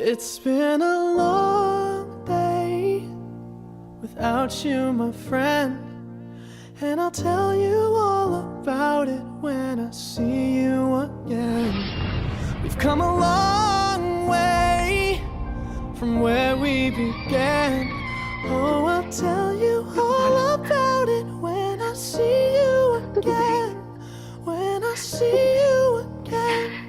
It's been a long day without you, my friend, and I'll tell you all about it when I see you again. We've come a long way from where we began. Oh, I'll tell you all about it when I see you again. When I see you again.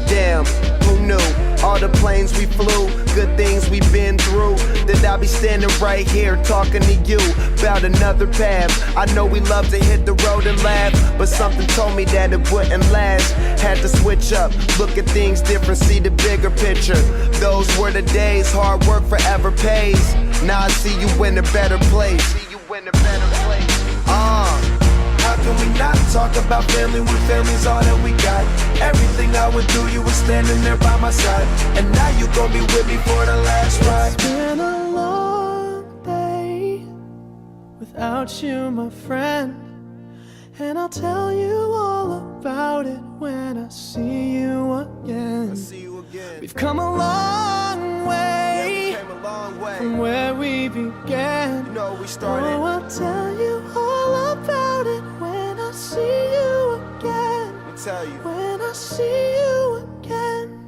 Damn, who knew? All the planes we flew, good things we've been through, that I'll be standing right here talking to you about another path. I know we love to hit the road and laugh, but something told me that it wouldn't last. Had to switch up, look at things different, see the bigger picture. Those were the days, hard work forever pays. Now I see you in a better place. How can we not talk about family when family's all that we got? Everything I went through, you were standing there by my side, and now you gon' be with me for the last ride. It's been a long day without you, my friend, and I'll tell you all about it when I see you again. We've come a long way, from where we began. You know we started. Oh, I'll tell you all about it when I see you again. Tell you. When I see you again.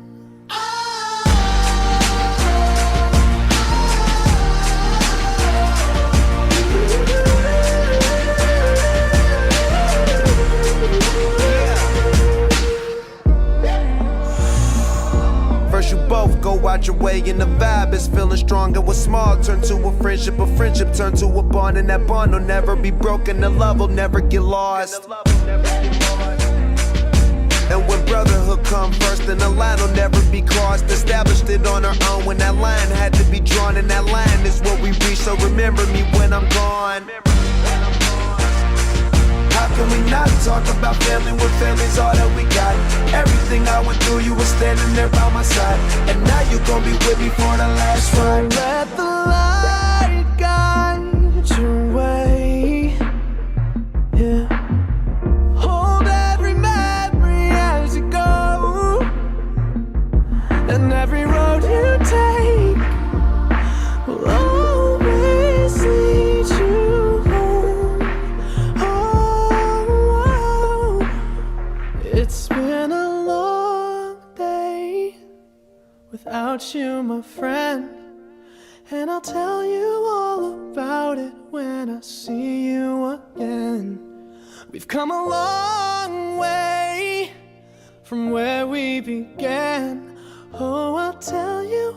First you both go out your way and the vibe is feeling strong, and what's small turn to a friendship turn to a bond, and that bond will never be broken, the love will never get lost. And when brotherhood come first, then the line will never be crossed. Established it on our own when that line had to be drawn, and that line is what we reach, so remember me when I'm gone. How can we not talk about family when family's all that we got? Everything I went through, you were standing there by my side, and now you gon' be with me for the last ride. Let the light guide your way, yeah. Hold every memory as you go, and every road you take will always lead you home. Oh, it's been a long day without you, my friend, and I'll tell you all about it when I see you again. We've come a long way from where we began. Oh, I'll tell you